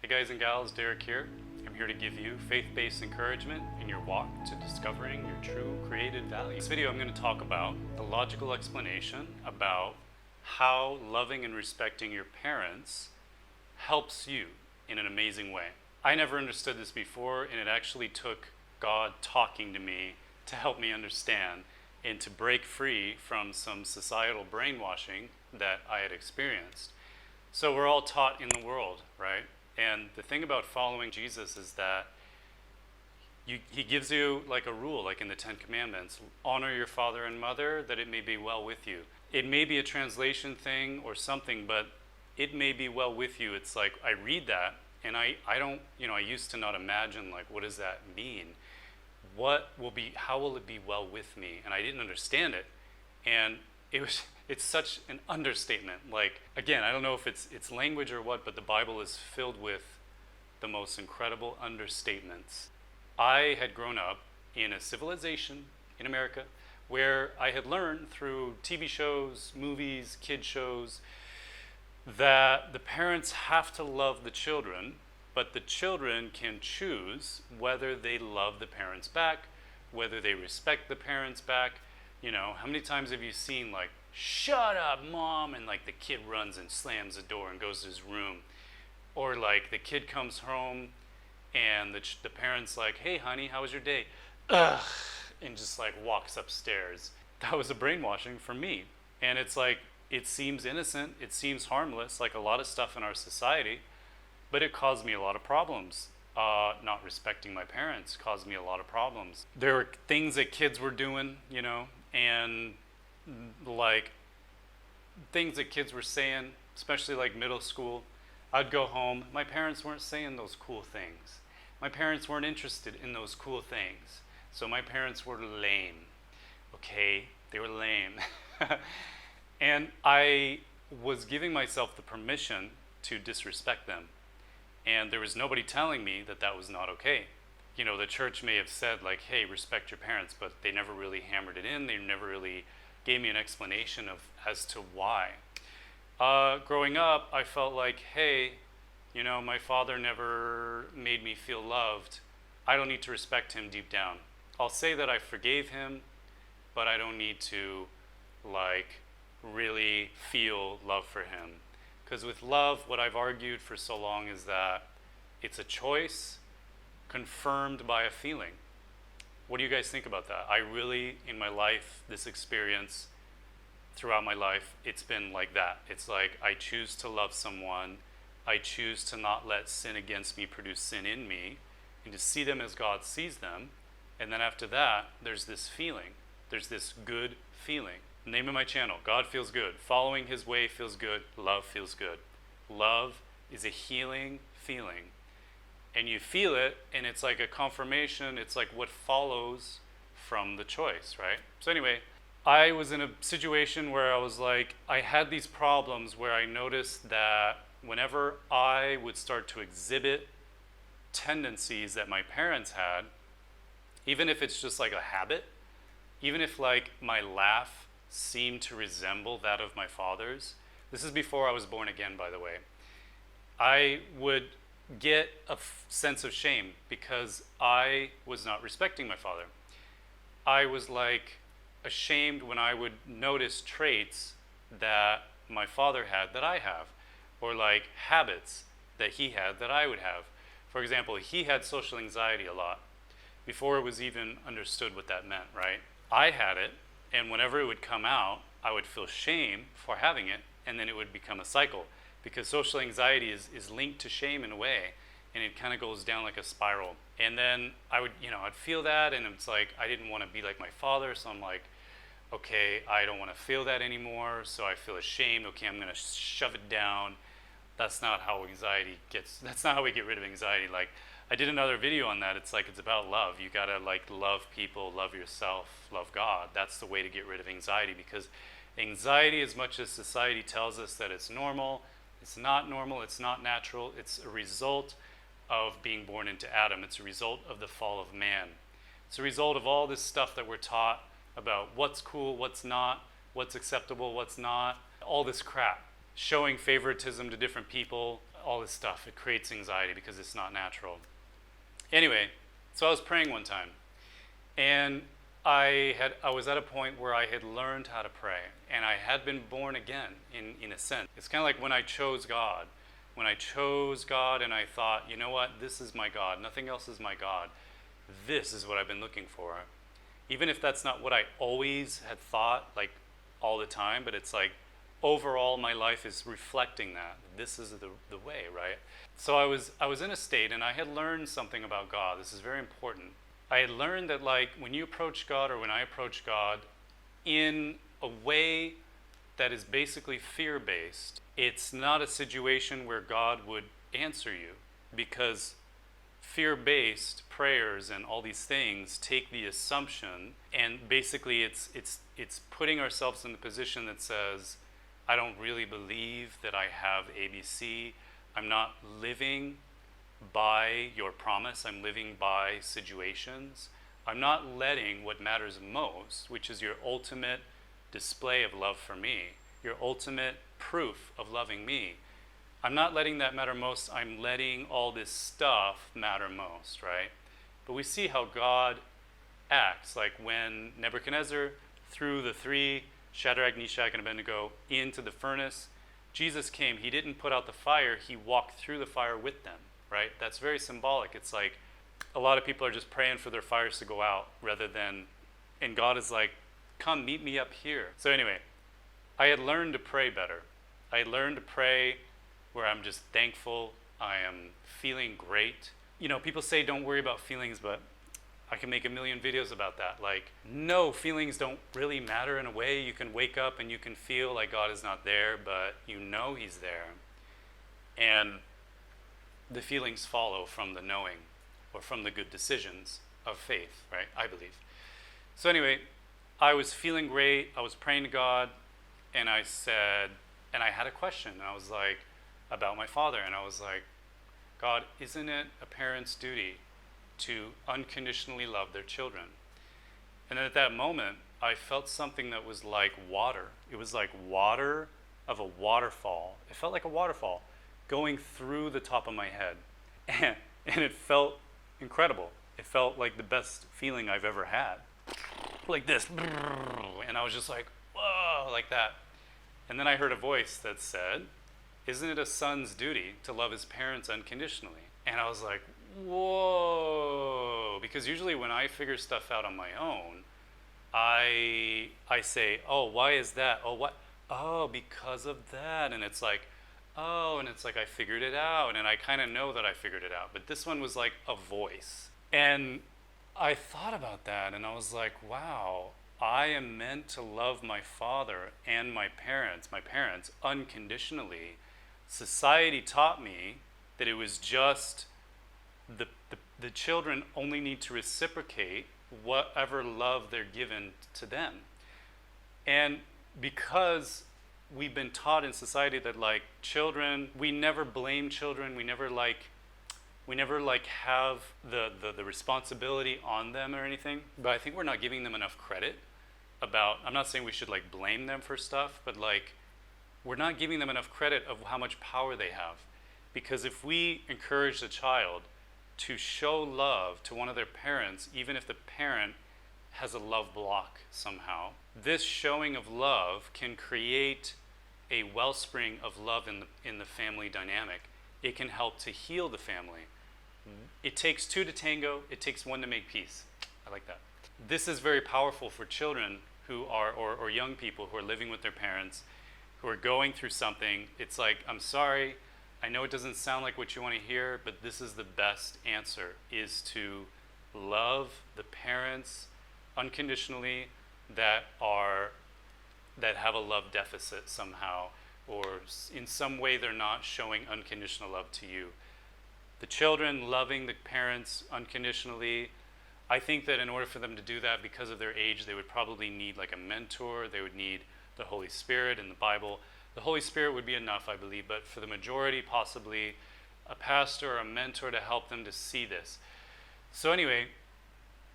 Hey guys and gals, Derek here. I'm here to give you faith-based encouragement in your walk to discovering your true created value. In this video I'm going to talk about the logical explanation about how loving and respecting your parents helps you in an amazing way. I never understood this before, and it actually took God talking to me to help me understand and to break free from some societal brainwashing that I had experienced. So we're all taught in the world, right? And the thing about following Jesus is that he gives you like a rule, like in the Ten Commandments, honor your father and mother that it may be well with you. It may be a translation thing or something, but it may be well with you. It's like I read that and I don't, I used to not imagine like, what does that mean? How will it be well with me? And I didn't understand it. And it's such an understatement. Like, again, I don't know if it's language or what, but the Bible is filled with the most incredible understatements. I had grown up in a civilization in America where I had learned through TV shows, movies, kid shows, that the parents have to love the children, but the children can choose whether they love the parents back, whether they respect the parents back. How many times have you seen like, shut up, mom, and like the kid runs and slams the door and goes to his room? Or like the kid comes home and the parent's like, hey honey, how was your day? Ugh, and just like walks upstairs. That was a brainwashing for me. And it's like, it seems innocent, it seems harmless, like a lot of stuff in our society, but it caused me a lot of problems. Not respecting my parents caused me a lot of problems. There were things that kids were doing, and like things that kids were saying, especially like middle school. I'd go home, my parents weren't saying those cool things. My parents weren't interested in those cool things. So my parents were lame. Okay, they were lame. And I was giving myself the permission to disrespect them. And there was nobody telling me that that was not okay. The church may have said like, hey, respect your parents, but they never really hammered it in. They never really gave me an explanation as to why. Growing up, I felt like, hey, my father never made me feel loved. I don't need to respect him deep down. I'll say that I forgave him, but I don't need to like really feel love for him. Because with love, what I've argued for so long is that it's a choice confirmed by a feeling. What do you guys think about that? I really, in my life, this experience throughout my life, it's been like that. It's like I choose to love someone. I choose to not let sin against me produce sin in me and to see them as God sees them. And then after that, there's this feeling. There's this good feeling. Name of my channel, God Feels Good. Following his way feels good. Love feels good. Love is a healing feeling. And you feel it, and it's like a confirmation. It's like what follows from the choice, right? So anyway, I was in a situation where I was like, I had these problems where I noticed that whenever I would start to exhibit tendencies that my parents had, even if it's just like a habit, even if like my laugh seemed to resemble that of my father's. This is before I was born again, by the way. I would get a sense of shame because I was not respecting my father. I was like ashamed when I would notice traits that my father had that I have, or like habits that he had that I would have. For example, he had social anxiety a lot before it was even understood what that meant, right? I had it. And whenever it would come out, I would feel shame for having it, and then it would become a cycle. Because social anxiety is linked to shame in a way, and it kind of goes down like a spiral. And then I'd feel that, and it's like, I didn't want to be like my father, so I'm like, okay, I don't want to feel that anymore, so I feel ashamed, okay, I'm going to shove it down. That's not how that's not how we get rid of anxiety. Like, I did another video on that. It's like, it's about love. You gotta like love people, love yourself, love God. That's the way to get rid of anxiety, because anxiety, as much as society tells us that it's normal, it's not normal, it's not natural. It's a result of being born into Adam. It's a result of the fall of man. It's a result of all this stuff that we're taught about what's cool, what's not, what's acceptable, what's not, all this crap. Showing favoritism to different people, all this stuff. It creates anxiety because it's not natural. Anyway, so I was praying one time, and I was at a point where I had learned how to pray, and I had been born again in a sense. It's kind of like when I chose God. When I chose God and I thought, you know what, this is my God, nothing else is my God. This is what I've been looking for. Even if that's not what I always had thought, like all the time, but it's like overall my life is reflecting that. This is the way, right? So I was in a state, and I had learned something about God. This is very important. I had learned that, like, when you approach God, or when I approach God in a way that is basically fear-based, it's not a situation where God would answer you, because fear-based prayers and all these things take the assumption, and basically it's putting ourselves in the position that says, I don't really believe that I have ABC. I'm not living by your promise. I'm living by situations. I'm not letting what matters most, which is your ultimate display of love for me, your ultimate proof of loving me. I'm not letting that matter most. I'm letting all this stuff matter most, right? But we see how God acts, like when Nebuchadnezzar threw the three, Shadrach, Meshach, and Abednego, into the furnace. Jesus came. He didn't put out the fire. He walked through the fire with them, right? That's very symbolic. It's like a lot of people are just praying for their fires to go out rather than, and God is like, come meet me up here. So anyway, I had learned to pray better. I had learned to pray where I'm just thankful. I am feeling great. You know, people say don't worry about feelings, but I can make a million videos about that. Like, no, feelings don't really matter in a way. You can wake up and you can feel like God is not there, but you know He's there. And the feelings follow from the knowing, or from the good decisions of faith, right? I believe. So anyway, I was feeling great. I was praying to God, and I said, and I had a question. And I was like, about my father. And I was like, God, isn't it a parent's duty to unconditionally love their children? And then at that moment, I felt something that was like water. It was like water of a waterfall. It felt like a waterfall going through the top of my head. And it felt incredible. It felt like the best feeling I've ever had. Like this. And I was just like, whoa, like that. And then I heard a voice that said, isn't it a son's duty to love his parents unconditionally? And I was like, whoa. Because usually when I figure stuff out on my own, I say, oh, why is that? Oh, what? Oh, because of that. And it's like, oh, and it's like I figured it out. And I kind of know that I figured it out. But this one was like a voice. And I thought about that, and I was like, wow, I am meant to love my father and my parents unconditionally. Society taught me that it was just the children only need to reciprocate whatever love they're given to them. And because we've been taught in society that, like, children, we never blame children, we never have the responsibility on them or anything, but I think we're not giving them enough credit about, I'm not saying we should like blame them for stuff, but like we're not giving them enough credit of how much power they have. Because if we encourage the child to show love to one of their parents, even if the parent has a love block somehow, this showing of love can create a wellspring of love in the family dynamic. It can help to heal the family. It takes two to tango, it takes one to make peace. I like that. This is very powerful for children who are, or young people who are living with their parents, who are going through something. It's like, I'm sorry, I know it doesn't sound like what you want to hear, but this is the best answer, is to love the parents unconditionally that have a love deficit somehow, or in some way they're not showing unconditional love to you. The children loving the parents unconditionally, I think that in order for them to do that, because of their age, they would probably need like a mentor. They would need the Holy Spirit and the Bible. The Holy Spirit would be enough, I believe, but for the majority, possibly a pastor or a mentor to help them to see this. So anyway,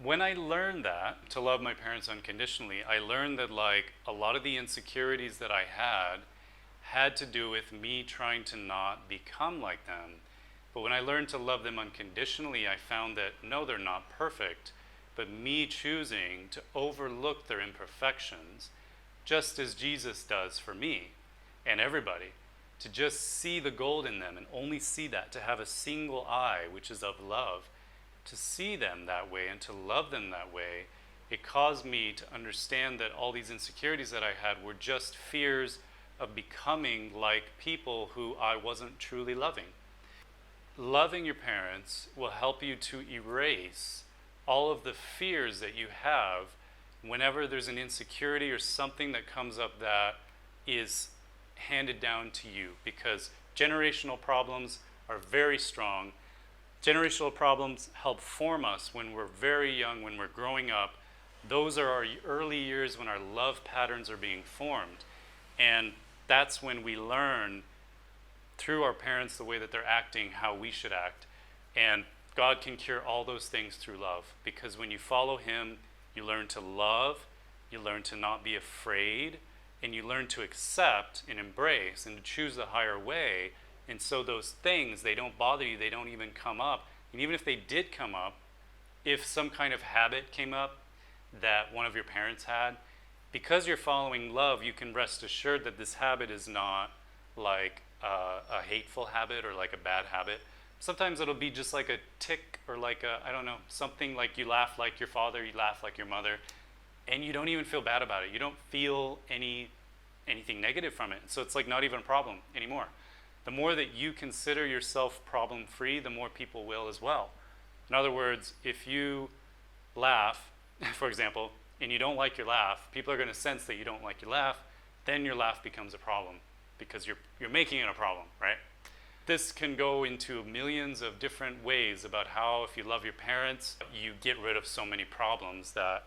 when I learned that, to love my parents unconditionally, I learned that like a lot of the insecurities that I had to do with me trying to not become like them. But when I learned to love them unconditionally, I found that no, they're not perfect, but me choosing to overlook their imperfections, just as Jesus does for me and everybody, to just see the gold in them and only see that, to have a single eye, which is of love, to see them that way and to love them that way, it caused me to understand that all these insecurities that I had were just fears of becoming like people who I wasn't truly loving. Loving your parents will help you to erase all of the fears that you have whenever there's an insecurity or something that comes up that is handed down to you, because generational problems are very strong. Generational problems help form us when we're very young, when we're growing up. Those are our early years when our love patterns are being formed. And that's when we learn through our parents the way that they're acting, how we should act. And God can cure all those things through love, because when you follow him, you learn to love, you learn to not be afraid, and you learn to accept and embrace and to choose the higher way. And so those things, they don't bother you, they don't even come up. And even if they did come up, if some kind of habit came up that one of your parents had, because you're following love, you can rest assured that this habit is not like a hateful habit or like a bad habit. Sometimes it'll be just like a tick or like a, I don't know, something like you laugh like your father, you laugh like your mother, and you don't even feel bad about it. You don't feel anything negative from it. So it's like not even a problem anymore. The more that you consider yourself problem-free, the more people will as well. In other words, if you laugh, for example, and you don't like your laugh, people are going to sense that you don't like your laugh, then your laugh becomes a problem because you're making it a problem, right? This can go into millions of different ways about how, if you love your parents, you get rid of so many problems that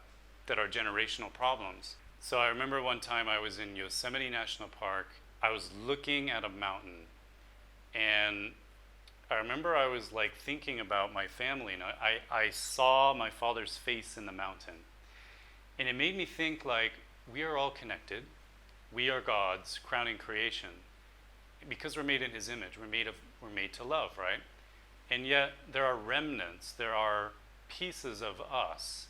are generational problems. So I remember one time I was in Yosemite National Park. I was looking at a mountain, and I remember I was like thinking about my family, and I saw my father's face in the mountain. And it made me think, like, we are all connected. We are God's crowning creation. Because we're made in his image, we're made to love, right? And yet there are remnants, there are pieces of us,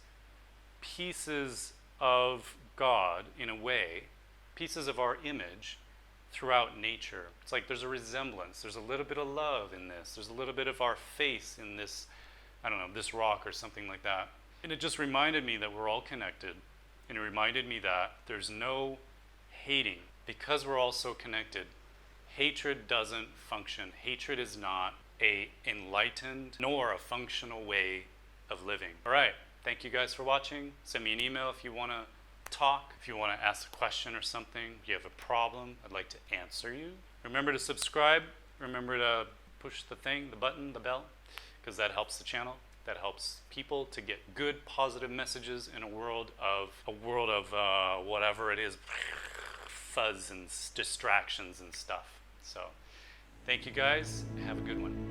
pieces of God in a way, pieces of our image throughout nature. It's like there's a resemblance, there's a little bit of love in this, there's a little bit of our face in this, I don't know, this rock or something like that. And it just reminded me that we're all connected, and it reminded me that there's no hating, because we're all so connected. Hatred doesn't function. Hatred is not an enlightened nor a functional way of living. All right, thank you guys for watching. Send me an email if you want to talk, if you want to ask a question or something, if you have a problem, I'd like to answer you. Remember to subscribe. Remember to push the button, the bell, because that helps the channel. That helps people to get good, positive messages in a world of whatever it is, fuzz and distractions and stuff. So, thank you guys. Have a good one.